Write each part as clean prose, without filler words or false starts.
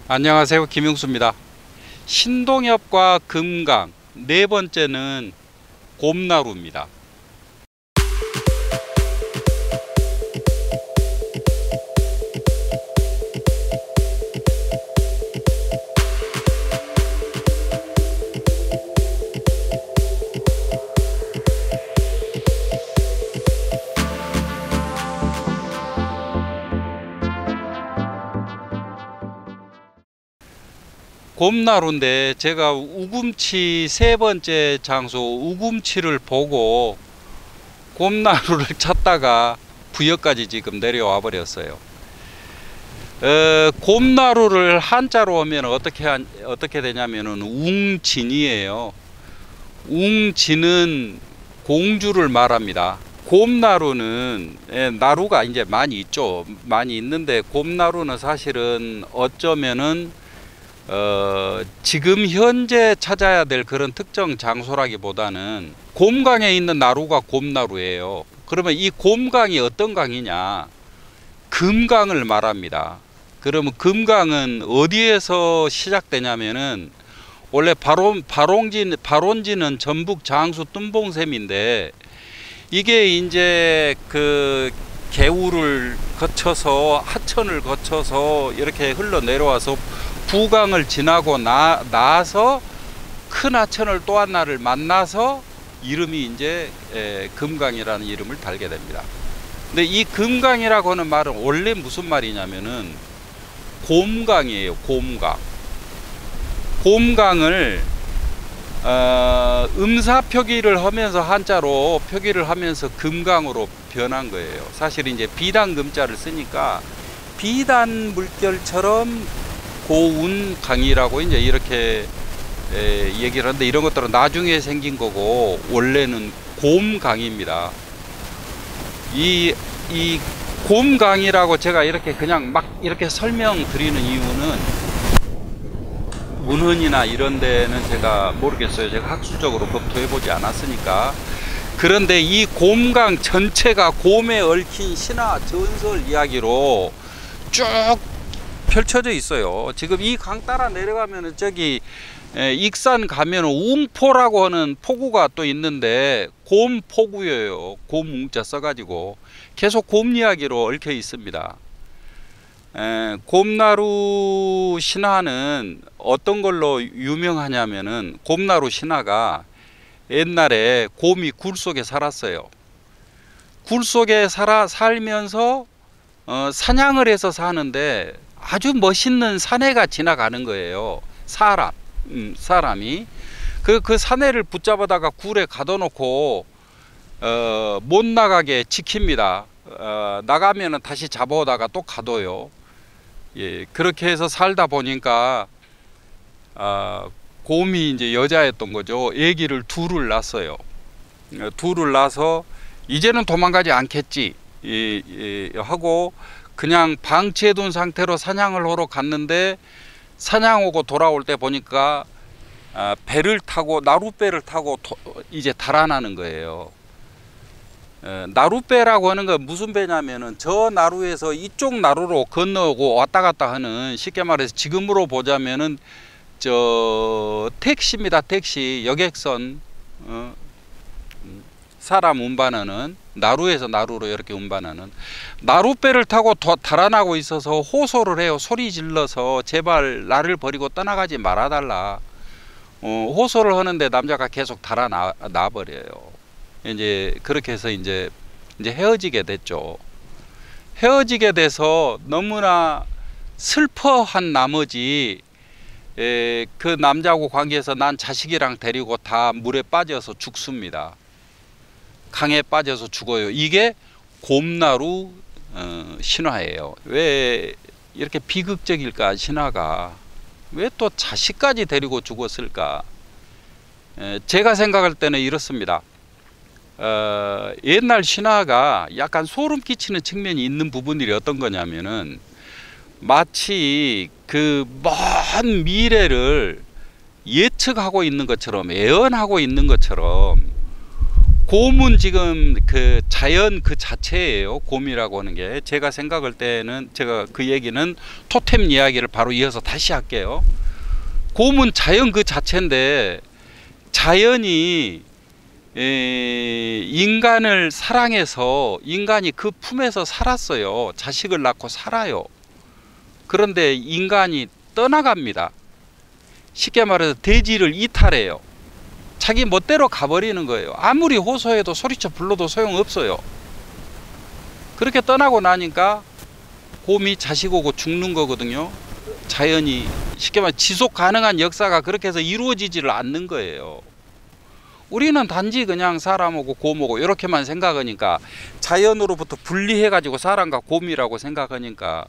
안녕하세요, 김용수입니다. 신동엽과 금강, 네 번째는 곰나루입니다. 곰나루인데 제가 우금치 세 번째 장소 우금치를 보고 곰나루를 찾다가 부여까지 지금 내려와 버렸어요. 곰나루를 한자로 하면 어떻게 되냐면은 웅진이에요. 웅진은 공주를 말합니다. 곰나루는 나루가 이제 많이 있죠. 많이 있는데 곰나루는 사실은 어쩌면은 지금 현재 찾아야 될 그런 특정 장소라기보다는 곰강에 있는 나루가 곰나루예요. 그러면 이 곰강이 어떤 강이냐? 금강을 말합니다. 그러면 금강은 어디에서 시작되냐면은 원래 발원지는 전북 장수 뜸봉샘인데 이게 이제 그 개울을 거쳐서 하천을 거쳐서 이렇게 흘러 내려와서 부강을 지나고 나서 큰 하천을 또 하나를 만나서 이름이 이제 금강이라는 이름을 달게 됩니다. 근데 이 금강이라고 하는 말은 원래 무슨 말이냐면은 곰강이에요. 곰강. 곰강을 음사 표기를 하면서 한자로 표기를 하면서 금강으로 변한 거예요. 사실 이제 비단 금자를 쓰니까 비단 물결처럼 고운 강이라고 이제 이렇게 얘기를 하는데 이런 것들은 나중에 생긴 거고 원래는 곰강입니다. 이 곰강이라고 제가 이렇게 그냥 막 이렇게 설명드리는 이유는 문헌이나 이런 데는 제가 모르겠어요. 제가 학술적으로 검토해 보지 않았으니까. 그런데 이 곰강 전체가 곰에 얽힌 신화 전설 이야기로 쭉 펼쳐져 있어요. 지금 이 강 따라 내려가면은 저기 익산 가면은 웅포라고 하는 포구가 또 있는데 곰포구예요. 곰 웅자 써가지고 계속 곰 이야기로 얽혀 있습니다. 곰나루 신화는 어떤 걸로 유명하냐면은 곰나루 신화가 옛날에 곰이 굴 속에 살았어요. 굴 속에 살면서 사냥을 해서 사는데 아주 멋있는 사내가 지나가는 거예요. 사람이 그 사내를 붙잡아다가 굴에 가둬놓고 못 나가게 지킵니다. 나가면은 다시 잡아오다가 또 가둬요. 예, 그렇게 해서 살다 보니까 곰이 이제 여자였던 거죠. 아기를 둘을 낳았어요. 둘을 낳아서 이제는 도망가지 않겠지 하고 그냥 방치해둔 상태로 사냥을 하러 갔는데 사냥하고 돌아올 때 보니까 배를 타고 나룻배를 타고 이제 달아나는 거예요. 나룻배라고 하는 건 무슨 배냐면은 저 나루에서 이쪽 나루로 건너고 왔다 갔다 하는, 쉽게 말해서 지금으로 보자면은 저 택시입니다. 택시 여객선. 사람 운반하는, 나루에서 나루로 이렇게 운반하는 나룻배를 타고 달아나고 있어서 호소를 해요. 소리 질러서 제발 나를 버리고 떠나가지 말아달라. 호소를 하는데 남자가 계속 달아나 버려요. 이제 그렇게 해서 이제 헤어지게 됐죠. 헤어지게 돼서 너무나 슬퍼한 나머지 그 남자하고 관계해서 난 자식이랑 데리고 다 물에 빠져서 죽습니다. 강에 빠져서 죽어요. 이게 곰나루 신화예요. 왜 이렇게 비극적일까? 신화가 왜 또 자식까지 데리고 죽었을까? 제가 생각할 때는 이렇습니다. 옛날 신화가 약간 소름 끼치는 측면이 있는 부분들이 어떤 거냐면은 마치 그 먼 미래를 예측하고 있는 것처럼, 예언하고 있는 것처럼 곰은 지금 그 자연 그 자체예요. 곰이라고 하는 게 제가 생각할 때는 제가 그 얘기는 토템 이야기를 바로 이어서 다시 할게요. 곰은 자연 그 자체인데 자연이 인간을 사랑해서 인간이 그 품에서 살았어요. 자식을 낳고 살아요. 그런데 인간이 떠나갑니다. 쉽게 말해서 대지를 이탈해요. 자기 멋대로 가버리는 거예요. 아무리 호소해도 소리쳐 불러도 소용없어요. 그렇게 떠나고 나니까 곰이 자식 오고 죽는 거거든요. 자연이 쉽게 말해 지속 가능한 역사가 그렇게 해서 이루어지지를 않는 거예요. 우리는 단지 그냥 사람하고 곰하고 이렇게만 생각하니까 자연으로부터 분리해 가지고 사람과 곰이라고 생각하니까.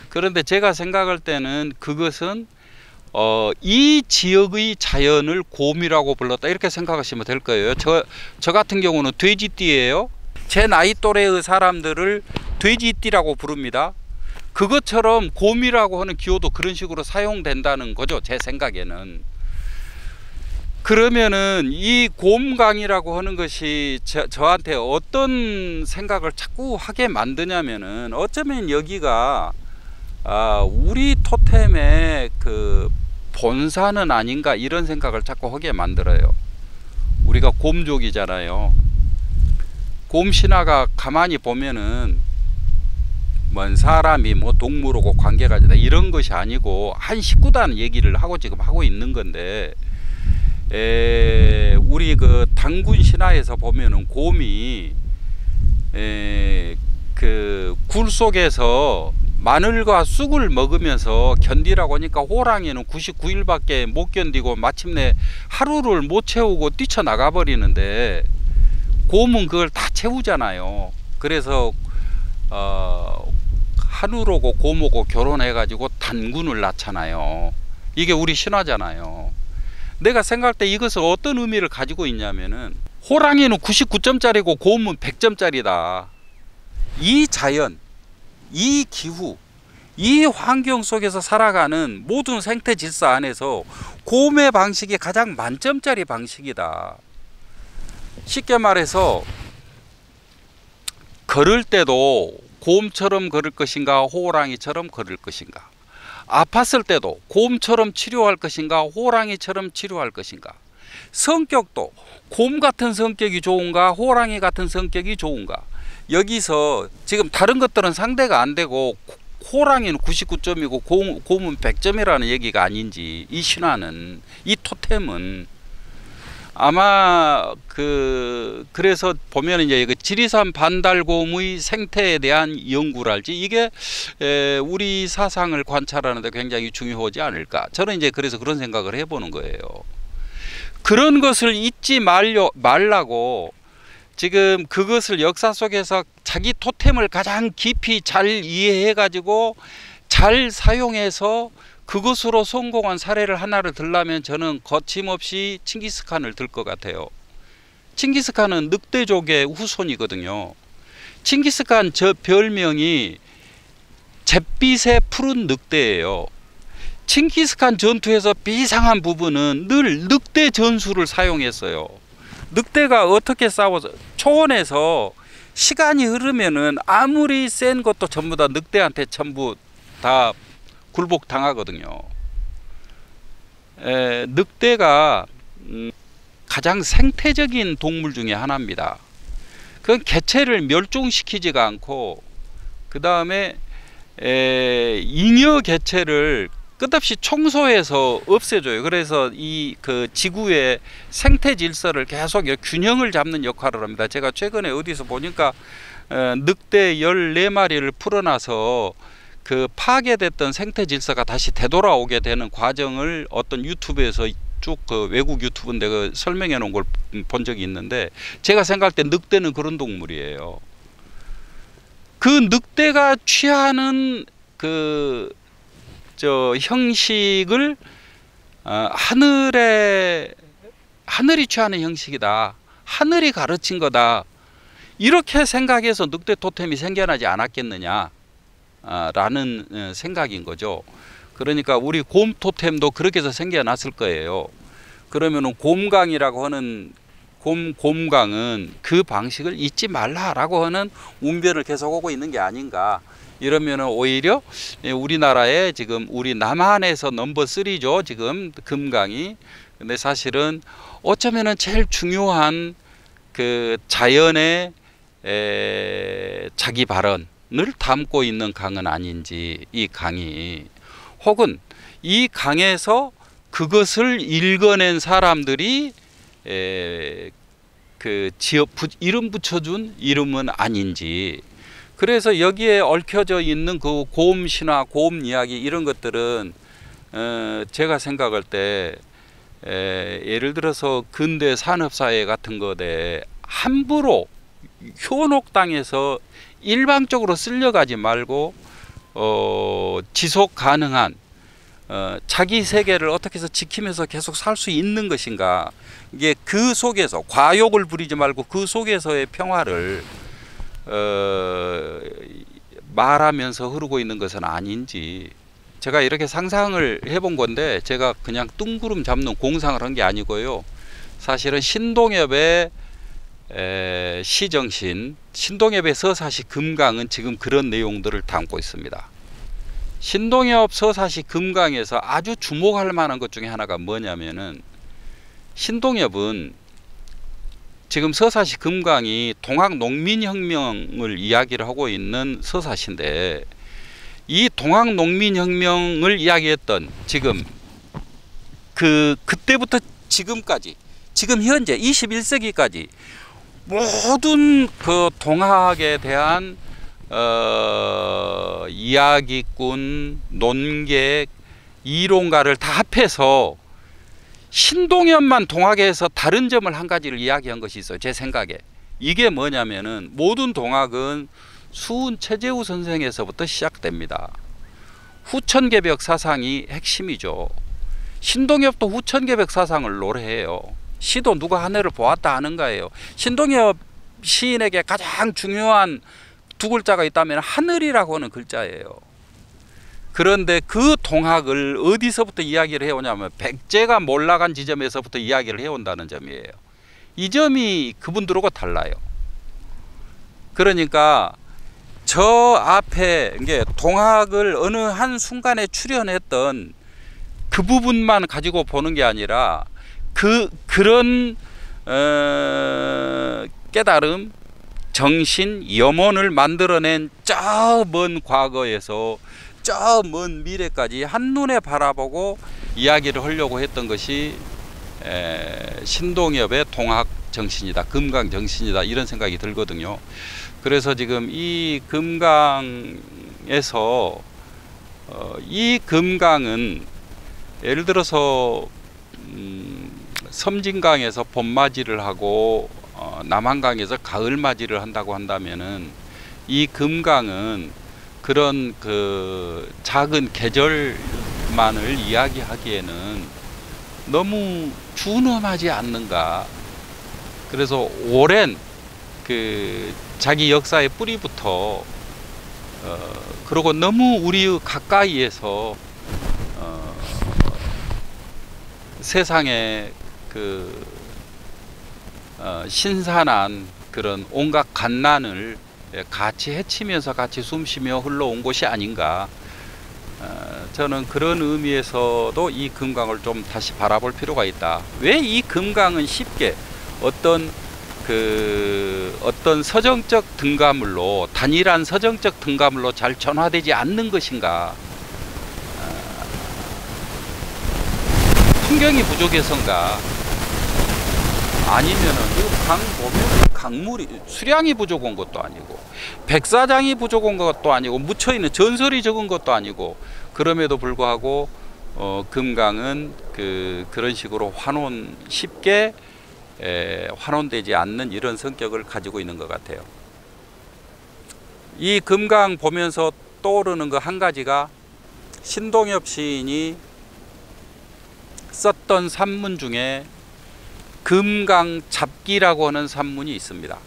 그런데 제가 생각할 때는 그것은 이 지역의 자연을 곰이라고 불렀다 이렇게 생각하시면 될 거예요. 저 같은 경우는 돼지띠예요. 제 나이 또래의 사람들을 돼지띠라고 부릅니다. 그것처럼 곰이라고 하는 기호도 그런 식으로 사용된다는 거죠. 제 생각에는. 그러면은 이 곰강이라고 하는 것이 저한테 어떤 생각을 자꾸 하게 만드냐면은 어쩌면 여기가 우리 토템의 그 본사는 아닌가 이런 생각을 자꾸 하게 만들어요. 우리가 곰족이잖아요. 곰 신화가 가만히 보면은 뭐 사람이 뭐 동물하고 관계가 이런 것이 아니고 한 식구단 얘기를 하고 지금 하고 있는 건데 우리 그 당군 신화에서 보면은 곰이 그 굴 속에서 마늘과 쑥을 먹으면서 견디라고 하니까 호랑이는 99일밖에 못 견디고 마침내 하루를 못 채우고 뛰쳐나가 버리는데 곰은 그걸 다 채우잖아요. 그래서 하늘오고 곰오고 결혼해 가지고 단군을 낳잖아요. 이게 우리 신화잖아요. 내가 생각할 때 이것을 어떤 의미를 가지고 있냐면은 호랑이는 99점짜리고 곰은 100점짜리다. 이 자연, 이 기후, 이 환경 속에서 살아가는 모든 생태 질서 안에서 곰의 방식이 가장 만점짜리 방식이다. 쉽게 말해서 걸을 때도 곰처럼 걸을 것인가 호랑이처럼 걸을 것인가, 아팠을 때도 곰처럼 치료할 것인가 호랑이처럼 치료할 것인가, 성격도 곰 같은 성격이 좋은가 호랑이 같은 성격이 좋은가. 여기서 지금 다른 것들은 상대가 안 되고 호랑이는 99점이고 곰은 100점이라는 얘기가 아닌지, 이 신화는, 이 토템은 아마 그래서 보면 이제 그 지리산 반달곰의 생태에 대한 연구랄지 이게 우리 사상을 관찰하는데 굉장히 중요하지 않을까. 저는 이제 그래서 그런 생각을 해보는 거예요. 그런 것을 잊지 말라고 지금 그것을 역사 속에서 자기 토템을 가장 깊이 잘 이해해 가지고 잘 사용해서 그것으로 성공한 사례를 하나를 들라면 저는 거침없이 칭기스칸을 들 것 같아요. 칭기스칸은 늑대족의 후손이거든요. 칭기스칸 저 별명이 잿빛의 푸른 늑대예요. 칭기스칸 전투에서 비상한 부분은 늘 늑대 전술을 사용했어요. 늑대가 어떻게 싸워서 초원에서 시간이 흐르면은 아무리 센 것도 전부 다 늑대한테 전부 다 굴복당하거든요. 늑대가 가장 생태적인 동물 중에 하나입니다. 그건 개체를 멸종시키지가 않고 그 다음에 잉여 개체를 끝없이 청소해서 없애줘요. 그래서 이 그 지구의 생태 질서를 계속 균형을 잡는 역할을 합니다. 제가 최근에 어디서 보니까 늑대 14마리를 풀어놔서 그 파괴됐던 생태 질서가 다시 되돌아오게 되는 과정을 어떤 유튜브에서 쭉 그 외국 유튜브인데 그 설명해 놓은 걸 본 적이 있는데, 제가 생각할 때 늑대는 그런 동물이에요. 그 늑대가 취하는 그 형식을 하늘이 취하는 형식이다. 하늘이 가르친 거다. 이렇게 생각해서 늑대 토템이 생겨나지 않았겠느냐 라는 생각인 거죠. 그러니까 우리 곰 토템도 그렇게 해서 생겨났을 거예요. 그러면은 곰강이라고 하는 곰강은 그 방식을 잊지 말라라고 하는 운변을 계속 오고 있는 게 아닌가. 이러면은 오히려 우리나라에 지금 우리 남한에서 넘버 3죠. 지금 금강이. 근데 사실은 어쩌면은 제일 중요한 그 자연의 자기 발언을 담고 있는 강은 아닌지, 이 강이. 혹은 이 강에서 그것을 읽어낸 사람들이 그 이름 붙여준 이름은 아닌지. 그래서 여기에 얽혀져 있는 그 고음 신화, 고음 이야기 이런 것들은 제가 생각할 때 예를 들어서 근대 산업사회 같은 것에 함부로 현혹당해서 일방적으로 쓸려가지 말고 지속 가능한 자기 세계를 어떻게 해서 지키면서 계속 살 수 있는 것인가. 이게 그 속에서 과욕을 부리지 말고 그 속에서의 평화를 말하면서 흐르고 있는 것은 아닌지. 제가 이렇게 상상을 해본 건데 제가 그냥 뜬구름 잡는 공상을 한 게 아니고요. 사실은 신동엽의 시정신, 신동엽의 서사시 금강은 지금 그런 내용들을 담고 있습니다. 신동엽 서사시 금강에서 아주 주목할 만한 것 중에 하나가 뭐냐면은, 신동엽은 지금 서사시 금강이 동학농민혁명을 이야기를 하고 있는 서사시인데, 이 동학농민혁명을 이야기했던 지금 그때부터 지금까지, 지금 현재 21세기까지 모든 그 동학에 대한 이야기꾼, 논객, 이론가를 다 합해서 신동엽만 동학에서 다른 점을 한 가지를 이야기한 것이 있어요. 제 생각에. 이게 뭐냐면은 모든 동학은 수훈 최재우 선생에서부터 시작됩니다. 후천개벽 사상이 핵심이죠. 신동엽도 후천개벽 사상을 노래해요. 시도 누가 하늘을 보았다 하는가예요. 신동엽 시인에게 가장 중요한 두 글자가 있다면 하늘이라고 하는 글자예요. 그런데 그 동학을 어디서부터 이야기를 해오냐면 백제가 몰락한 지점에서부터 이야기를 해온다는 점이에요. 이 점이 그분들하고 달라요. 그러니까 저 앞에 이게 동학을 어느 한 순간에 출현했던 그 부분만 가지고 보는 게 아니라 그런 깨달음, 정신, 염원을 만들어낸 저 먼 과거에서 저 먼 미래까지 한눈에 바라보고 이야기를 하려고 했던 것이 신동엽의 동학 정신이다, 금강 정신이다, 이런 생각이 들거든요. 그래서 지금 이 금강에서 이 금강은 예를 들어서 섬진강에서 봄맞이를 하고 남한강에서 가을맞이를 한다고 한다면은 이 금강은 그런 그 작은 계절만을 이야기하기에는 너무 준엄하지 않는가. 그래서 오랜 그 자기 역사의 뿌리부터 그리고 너무 우리 가까이에서 세상에 그 신선한 그런 온갖 간난을 같이 헤치면서 같이 숨쉬며 흘러온 곳이 아닌가. 저는 그런 의미에서도 이 금강을 좀 다시 바라볼 필요가 있다. 왜 이 금강은 쉽게 어떤 서정적 등가물로, 단일한 서정적 등가물로 잘 전화되지 않는 것인가. 풍경이 부족해서인가, 아니면은 이 강 보면 강물이 수량이 부족한 것도 아니고 백사장이 부족한 것도 아니고 묻혀있는 전설이 적은 것도 아니고, 그럼에도 불구하고 금강은 그런 식으로 쉽게 환원되지 않는 이런 성격을 가지고 있는 것 같아요. 이 금강 보면서 떠오르는 거 한 가지가 신동엽 시인이 썼던 산문 중에 금강 잡기라고 하는 산문이 있습니다.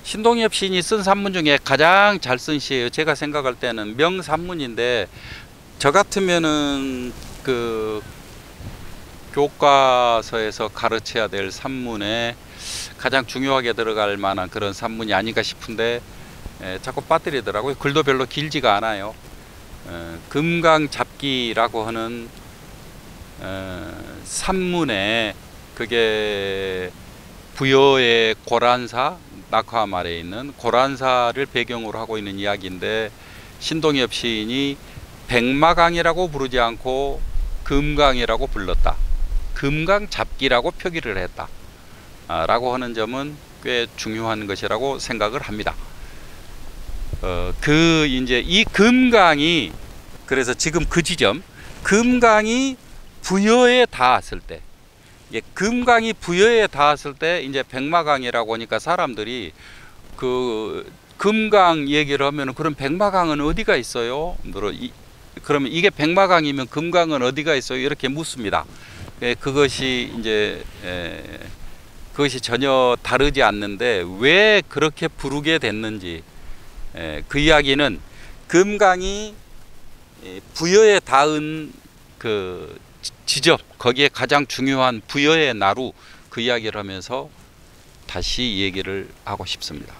신동엽 시인이 쓴 산문 중에 가장 잘 쓴 시예요. 제가 생각할 때는 명산문인데, 저 같으면은 그 교과서에서 가르쳐야 될 산문에 가장 중요하게 들어갈 만한 그런 산문이 아닌가 싶은데 자꾸 빠뜨리더라고요. 글도 별로 길지가 않아요. 금강잡기라고 하는 산문에 그게 부여의 고란사, 낙화말에 있는 고란사를 배경으로 하고 있는 이야기인데 신동엽 시인이 백마강이라고 부르지 않고 금강이라고 불렀다. 금강잡기라고 표기를 했다. 라고 하는 점은 꽤 중요한 것이라고 생각을 합니다. 이제 이 금강이 그래서 지금 그 지점 금강이 부여에 닿았을 때 금강이 부여에 닿았을 때 이제 백마강이라고 하니까 사람들이 그 금강 얘기를 하면 그럼 백마강은 어디가 있어요? 그러면 이게 백마강이면 금강은 어디가 있어요? 이렇게 묻습니다. 그것이 이제 그것이 전혀 다르지 않는데 왜 그렇게 부르게 됐는지 그 이야기는 금강이 부여에 닿은 그 지점 거기에 가장 중요한 부여의 나루 그 이야기를 하면서 다시 얘기를 하고 싶습니다.